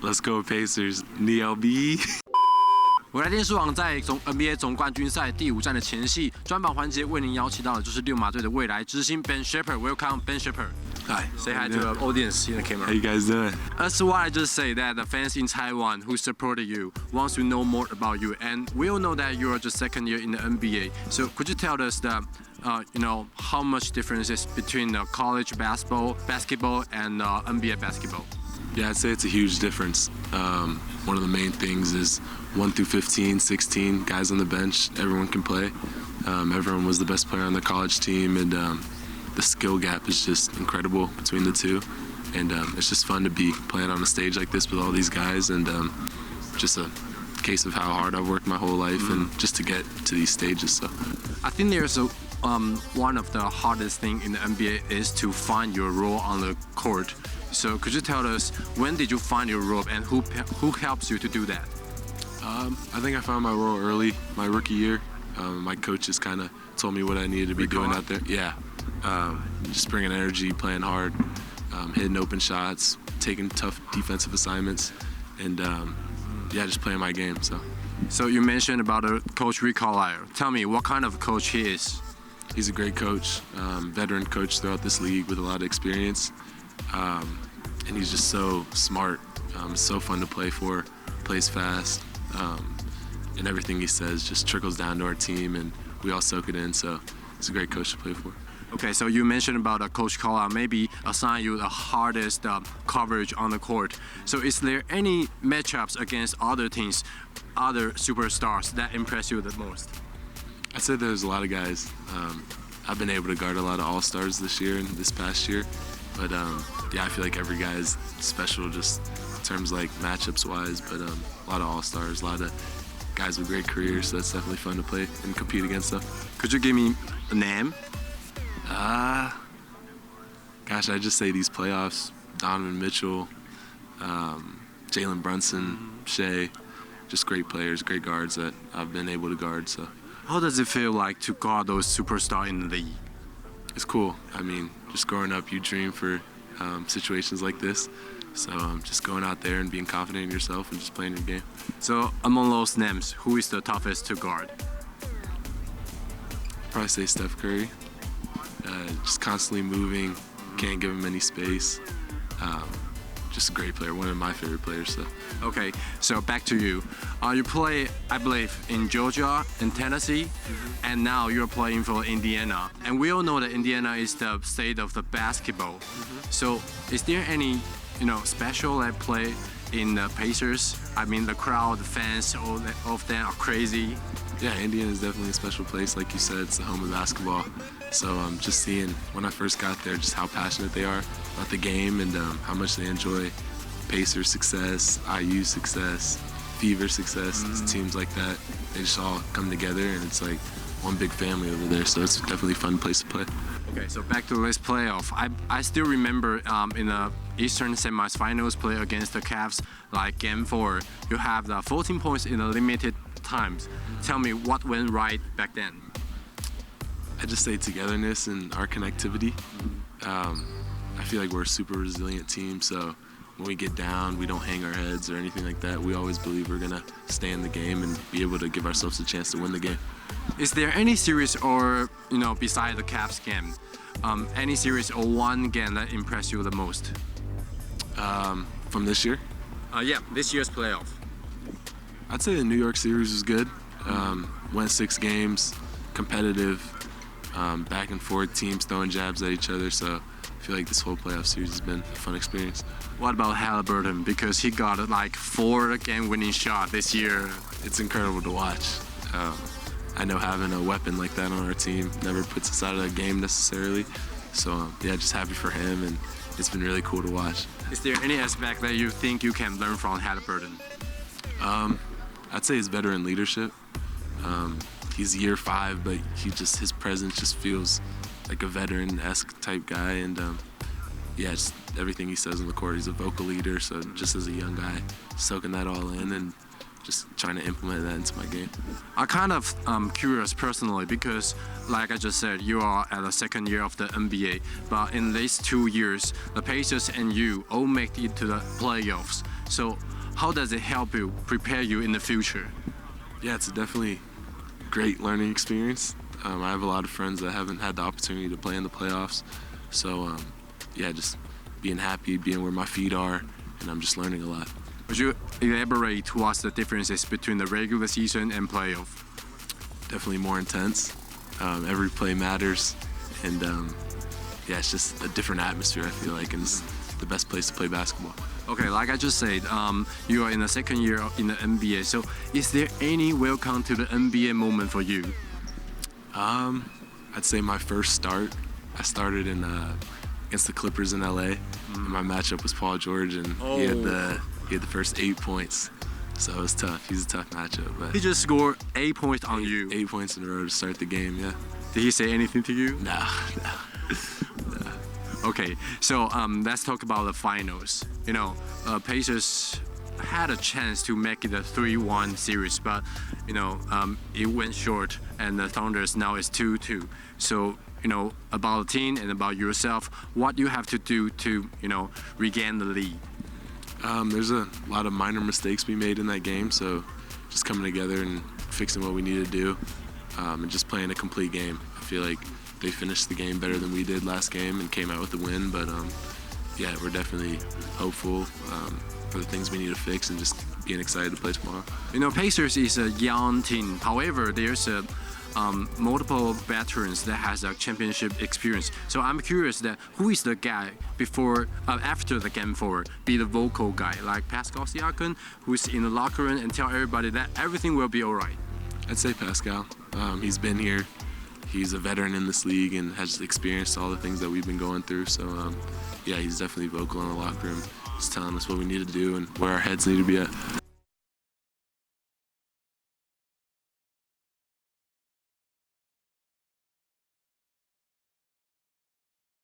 Let's go Pacers, NLB 未来电视网在NBA 总冠军赛第5站的前夕，专访环节为您邀请到的就是六马队的未来之星 Ben Sheppard. Welcome, Ben Sheppard. Hi. Say hi to the audience in the camera. How you guys doing? As what I just say, that the fans in Taiwan who supported you wants to know more about you, and we all know that you are just second year in the NBA. So could you tell us that, how much difference is between college basketball, and NBA basketball? Yeah, I'd say it's a huge difference. One of the main things is 1 through 15, 16 guys on the bench. Everyone can play. Everyone was the best player on the college team, and the skill gap is just incredible between the two. And it's just fun to be playing on a stage like this with all these guys, and just a case of how hard I've worked my whole life and just to get to these stages. So I think there's one of the hardest thing in the NBA is to find your role on the court. So could you tell us, when did you find your role, and who helps you to do that? I think I found my role early, my rookie year. My coaches kind of told me what I needed to be doing out there. Yeah, just bringing energy, playing hard, hitting open shots, taking tough defensive assignments, and just playing my game. So you mentioned about Coach Rick Carlisle. Tell me, what kind of coach he is? He's a great coach, veteran coach throughout this league with a lot of experience, and he's just so smart, so fun to play for, plays fast, and everything he says just trickles down to our team, and we all soak it in, so he's a great coach to play for. Okay, so you mentioned about Coach Carlisle maybe assign you the hardest coverage on the court. So is there any matchups against other teams, other superstars that impress you the most? I'd say there's a lot of guys. I've been able to guard a lot of all-stars this year and this past year, but I feel like every guy is special just in terms like matchups-wise, but a lot of all-stars, a lot of guys with great careers, so that's definitely fun to play and compete against them. Could you give me a name? Gosh, I'd just say these playoffs, Donovan Mitchell, Jalen Brunson, Shea, just great players, great guards that I've been able to guard. So, how does it feel like to guard those superstars in the league? It's cool. I mean, just growing up, you dream for situations like this. So just going out there and being confident in yourself and just playing your game. So among those names, who is the toughest to guard? Probably say Steph Curry. Just constantly moving, can't give him any space. Just a great player, one of my favorite players. So. Okay, so back to you. You play, I believe, in Georgia and Tennessee, and now you're playing for Indiana. And we all know that Indiana is the state of the basketball. So is there any special that play in the Pacers? I mean, the crowd, the fans, all of them are crazy. Yeah, Indiana is definitely a special place. Like you said, it's the home of basketball. So just seeing when I first got there, just how passionate they are about the game and how much they enjoy Pacers success, IU success, Fever success, teams like that. They just all come together and it's like one big family over there. So it's definitely a fun place to play. Okay, so back to this playoff. I still remember in the Eastern semifinals play against the Cavs, like Game 4, you have the 14 points in a limited times. Tell me what went right back then. I just say togetherness and our connectivity. I feel like we're a super resilient team, so when we get down, we don't hang our heads or anything like that. We always believe we're gonna stay in the game and be able to give ourselves a chance to win the game. Is there any series or, beside the Cavs game, any series or one game that impressed you the most? From this year? Yeah, this year's playoff. I'd say the New York series was good. Went 6 games, competitive, back and forth, teams throwing jabs at each other. So I feel like this whole playoff series has been a fun experience. What about Halliburton? Because he got like 4 game-winning shot this year. It's incredible to watch. I know having a weapon like that on our team never puts us out of the game necessarily. So just happy for him, and it's been really cool to watch. Is there any aspect that you think you can learn from Halliburton? I'd say his veteran leadership. He's year 5, but his presence just feels like a veteran-esque type guy, and just everything he says on the court. He's a vocal leader, so just as a young guy, soaking that all in and just trying to implement that into my game. I'm kind of curious personally because, like I just said, you are at the second year of the NBA, but in these 2 years, the Pacers and you all make it to the playoffs. So how does it help you prepare you in the future? Yeah, it's a definitely great learning experience. I have a lot of friends that haven't had the opportunity to play in the playoffs. So yeah, just being happy, being where my feet are, and I'm just learning a lot. Would you elaborate what's the differences between the regular season and playoff? Definitely more intense. Every play matters, and yeah, it's just a different atmosphere, I feel like, and it's the best place to play basketball. Okay, like I just said, you are in the second year in the NBA. So is there any welcome to the NBA moment for you? I'd say my first start, I started in against the Clippers in LA. And my matchup was Paul George, and he had the first 8 points. So it was tough. He's a tough matchup. But He just scored 8 points on you. 8 points in a row to start the game, yeah. Did he say anything to you? Nah. Okay, so let's talk about the finals. You know, Pacers had a chance to make it a 3-1 series, but you know, it went short, and the Thunders now is 2-2. So you know, about the team and about yourself, what you have to do to, you know, regain the lead. There's a lot of minor mistakes we made in that game, so just coming together and fixing what we need to do, and just playing a complete game. I feel like they finished the game better than we did last game and came out with the win, but yeah, we're definitely hopeful for the things we need to fix and just being excited to play tomorrow. You know, Pacers is a young team. However, there's a multiple veterans that has a championship experience. So I'm curious that who is the guy before, after the game forward, be the vocal guy, like Pascal Siakam, who's in the locker room and tell everybody that everything will be all right? I'd say Pascal. He's been here. He's a veteran in this league and has experienced all the things that we've been going through. So yeah, he's definitely vocal in the locker room, just telling us what we need to do and where our heads need to be at.